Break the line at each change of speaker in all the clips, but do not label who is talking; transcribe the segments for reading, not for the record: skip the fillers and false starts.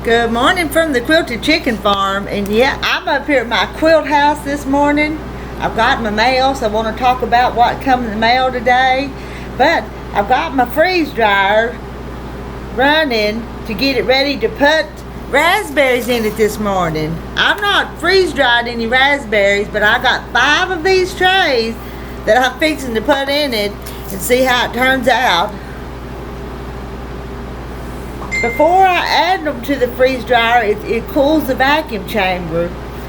Good morning from the Quilted Chicken Farm. And yeah, I'm up here at my quilt house this morning. I've got my mail, so I want to talk about what come in the mail today. But I've got my freeze dryer running to get it ready to put raspberries in it this morning. I've not freeze dried any raspberries, but I got 5 of these trays that I'm fixing to put in it and see how it turns out. Before I add them to the freeze dryer, it cools the vacuum chamber,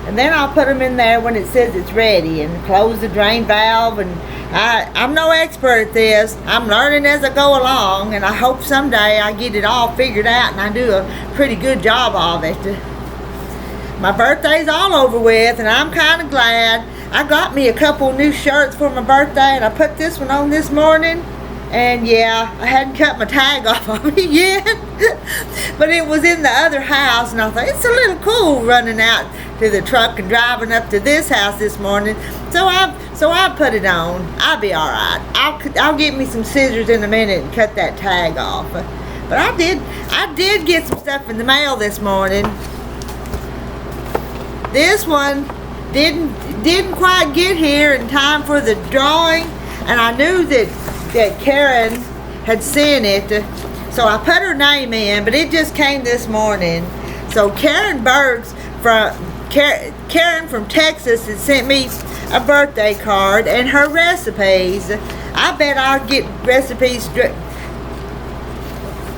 and then I'll put them in there when it says it's ready and close the drain valve. And I'm no expert at this. I'm learning as I go along, and I hope someday I get it all figured out and I do a pretty good job of it. My birthday's all over with, and I'm kind of glad. I got me a couple new shirts for my birthday, and I put this one on this morning. And yeah, I hadn't cut my tag off of it yet, but it was in the other house, and I thought it's a little cool running out to the truck and driving up to this house this morning. So I put it on. I'll be all right. I'll get me some scissors in a minute and cut that tag off. But I did get some stuff in the mail this morning. This one didn't quite get here in time for the drawing, and I knew that Karen had sent it, so I put her name in, but it just came this morning. So Karen from Texas had sent me a birthday card and her recipes. I bet I'll get recipes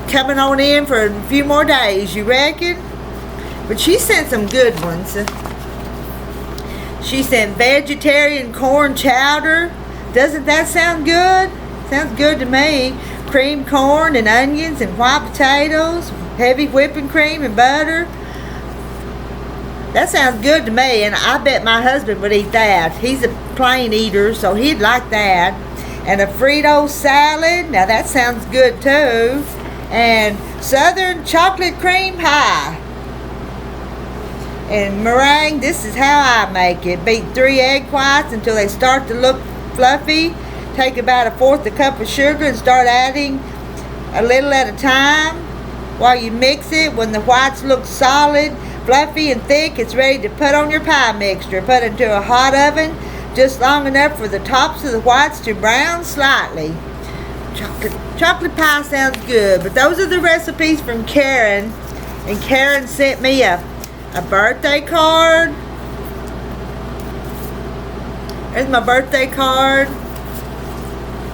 coming on in for a few more days, you reckon? But she sent some good ones. She sent vegetarian corn chowder. Doesn't that sound good? Sounds good to me. Cream corn and onions and white potatoes, heavy whipping cream and butter. That sounds good to me, and I bet my husband would eat that. He's a plain eater, so he'd like that. And a Frito salad. Now that sounds good too. And southern chocolate cream pie. And meringue, this is how I make it. Beat 3 egg whites until they start to look fluffy. Take about 1/4 cup of sugar and start adding a little at a time while you mix it. When the whites look solid, fluffy, and thick, it's ready to put on your pie mixture. Put it into a hot oven just long enough for the tops of the whites to brown slightly. Chocolate pie sounds good, but those are the recipes from Karen. And Karen sent me a birthday card. There's my birthday card.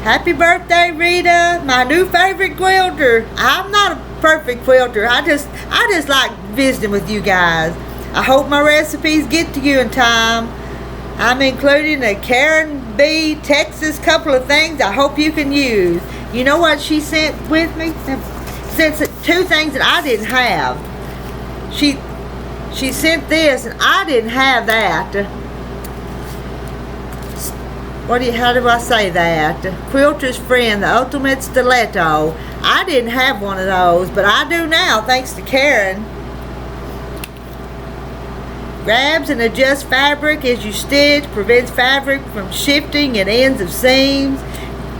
Happy birthday, Rita, my new favorite quilter. I'm not a perfect quilter. I just like visiting with you guys. I hope my recipes get to you in time. I'm including a Karen B. Texas couple of things I hope you can use. You know what she sent with me? Sent 2 things that I didn't have. She sent this, and I didn't have that. How do I say that? Quilter's Friend, the Ultimate Stiletto. I didn't have one of those, but I do now, thanks to Karen. Grabs and adjusts fabric as you stitch, prevents fabric from shifting at ends of seams,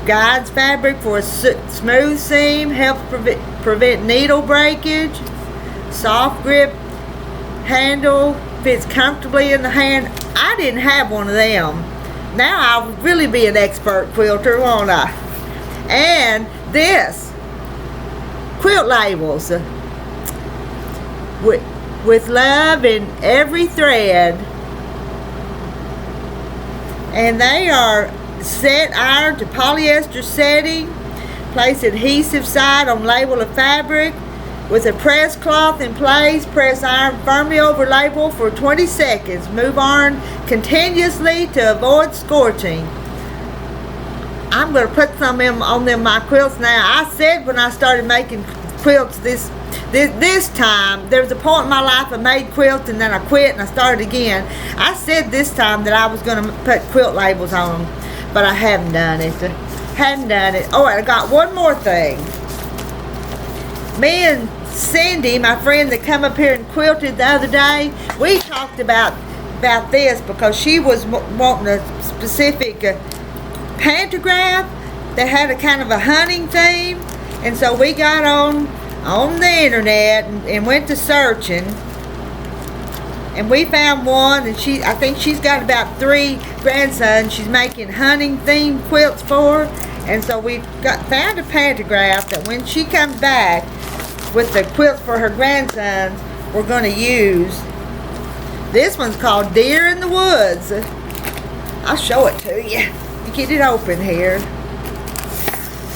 guides fabric for a smooth seam, helps prevent needle breakage, soft grip handle, fits comfortably in the hand. I didn't have one of them. Now I'll really be an expert quilter, won't I? And this, quilt labels. With love in every thread. And they are set iron to polyester setting. Place adhesive side on label of fabric. With a press cloth in place, press iron firmly over label for 20 seconds. Move iron continuously to avoid scorching. I'm going to put some on them my quilts now. I said when I started making quilts this time, there was a point in my life I made quilts and then I quit and I started again. I said this time that I was going to put quilt labels on them, but I haven't done it. Oh, and I got one more thing. Me and Cindy, my friend that come up here and quilted the other day, we talked about this because she was wanting a specific pantograph that had a kind of a hunting theme, and so we got on on the internet and went to searching, and we found one, and I think she's got about 3 grandsons she's making hunting themed quilts for. And so we found a pantograph that when she comes back with the quilt for her grandsons, we're going to use. This one's called Deer in the Woods. I'll show it to you. You get it open here.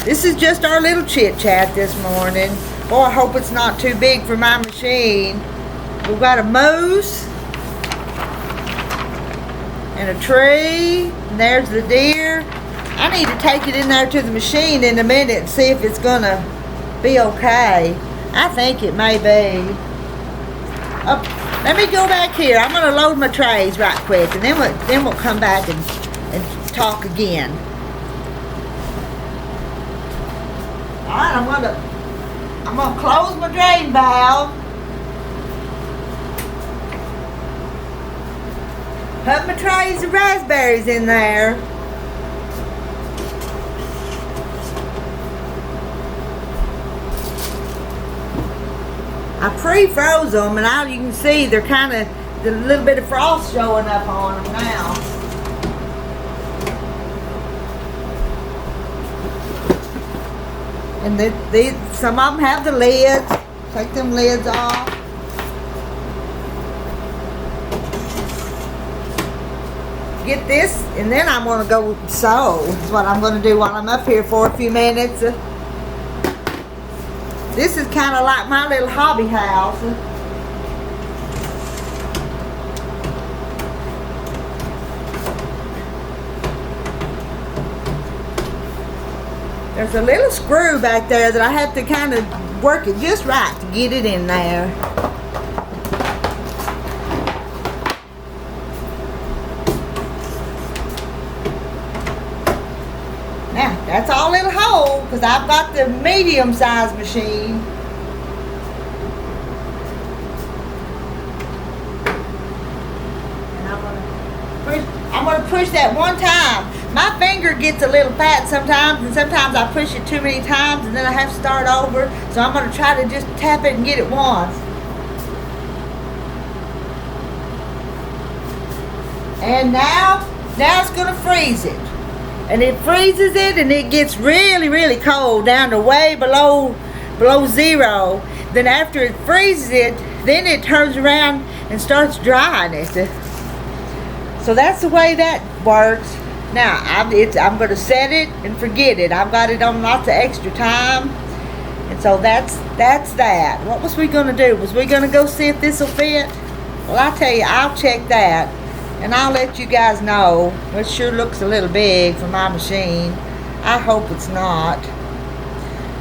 This is just our little chit chat this morning. Boy, I hope it's not too big for my machine. We've got a moose and a tree, and there's the deer. I need to take it in there to the machine in a minute and see if it's gonna be okay. I think it may be. Oh, let me go back here. I'm gonna load my trays right quick, and then we'll come back and talk again. All right, I'm gonna close my drain valve. Put my trays of raspberries in there. I pre-froze them, and now you can see they're kind of, a little bit of frost showing up on them now. And some of them have the lids. Take them lids off. Get this, and then I'm going to go sew. That's what I'm going to do while I'm up here for a few minutes. This is kind of like my little hobby house. There's a little screw back there that I have to kind of work it just right to get it in there. Now, that's all it'll hold, because I've got the medium-sized machine. And I'm gonna push that one time. My finger gets a little fat sometimes, and sometimes I push it too many times, and then I have to start over. So I'm gonna try to just tap it and get it once. And now it's gonna freeze it. And it freezes it, and it gets really, really cold, down to way below 0. Then after it freezes it, then it turns around and starts drying it. So that's the way that works. Now, I'm going to set it and forget it. I've got it on lots of extra time. And so that's that. What was we going to do? Was we going to go see if this will fit? Well, I'll tell you, I'll check that. And I'll let you guys know. It sure looks a little big for my machine. I hope it's not.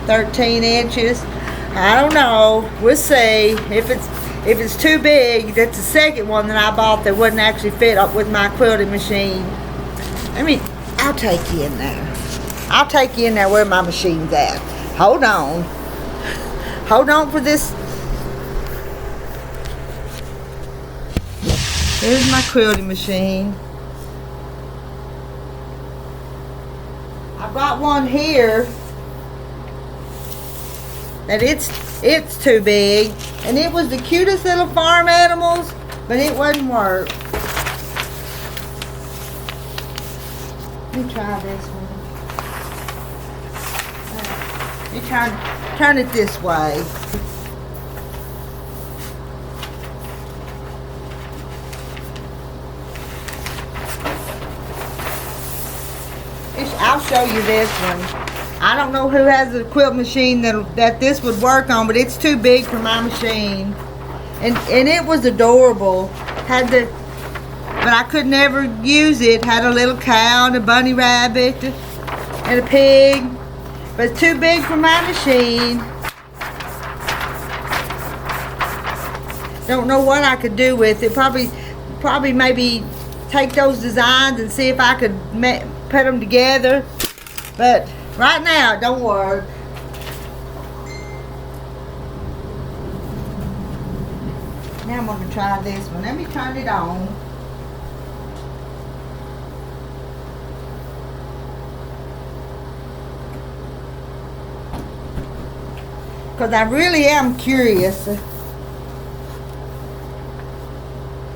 13 inches. I don't know. We'll see. If it's too big, that's the second one that I bought that wouldn't actually fit up with my quilting machine. I'll take you in there. I'll take you in there where my machine's at. Hold on. Hold on for this. Here's my quilting machine. I've got one here that it's too big, and it was the cutest little farm animals, but it wouldn't work. Let me try this one. Let me turn it this way. I'll show you this one. I don't know who has a quilt machine that this would work on, but it's too big for my machine. And it was adorable. But I could never use it. Had a little cow and a bunny rabbit and a pig. But it's too big for my machine. Don't know what I could do with it. Probably maybe take those designs and see if I could put them together, but right now it don't work. Now I'm going to try this one. Let me turn it on. because I really am curious.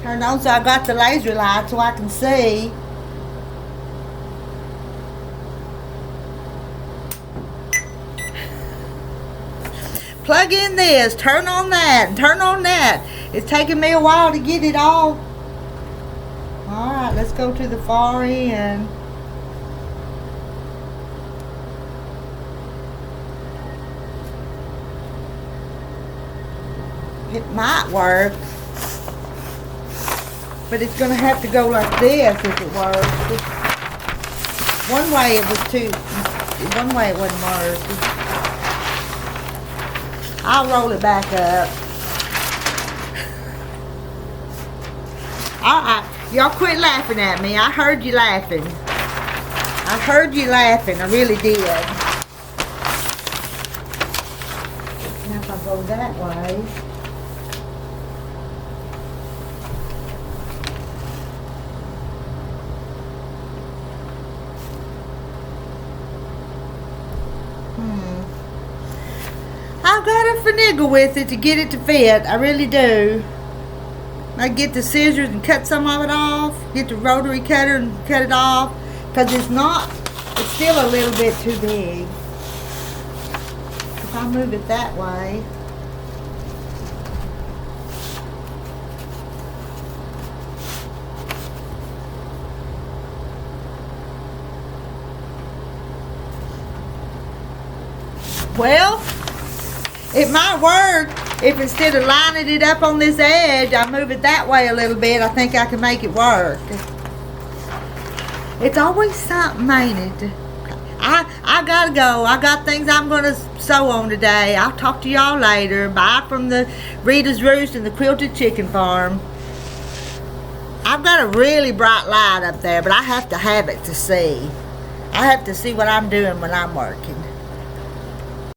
Turn on so I got the laser light so I can see. Plug in this, turn on that, and turn on that. It's taking me a while to get it all. Alright, let's go to the far end. It might work, but it's gonna have to go like this if it works. One way it wouldn't work. I'll roll it back up. Alright, y'all quit laughing at me. I heard you laughing. I heard you laughing, I really did. Now if I go that way. I've got to finagle with it to get it to fit. I really do. I get the scissors and cut some of it off. Get the rotary cutter and cut it off. Because it's still a little bit too big. If I move it that way. Well, it might work if instead of lining it up on this edge, I move it that way a little bit. I think I can make it work. It's always something, ain't it? I gotta go. I got things I'm gonna sew on today. I'll talk to y'all later. Bye from the Rita's Roost and the Quilted Chicken Farm. I've got a really bright light up there, but I have to have it to see. I have to see what I'm doing when I'm working.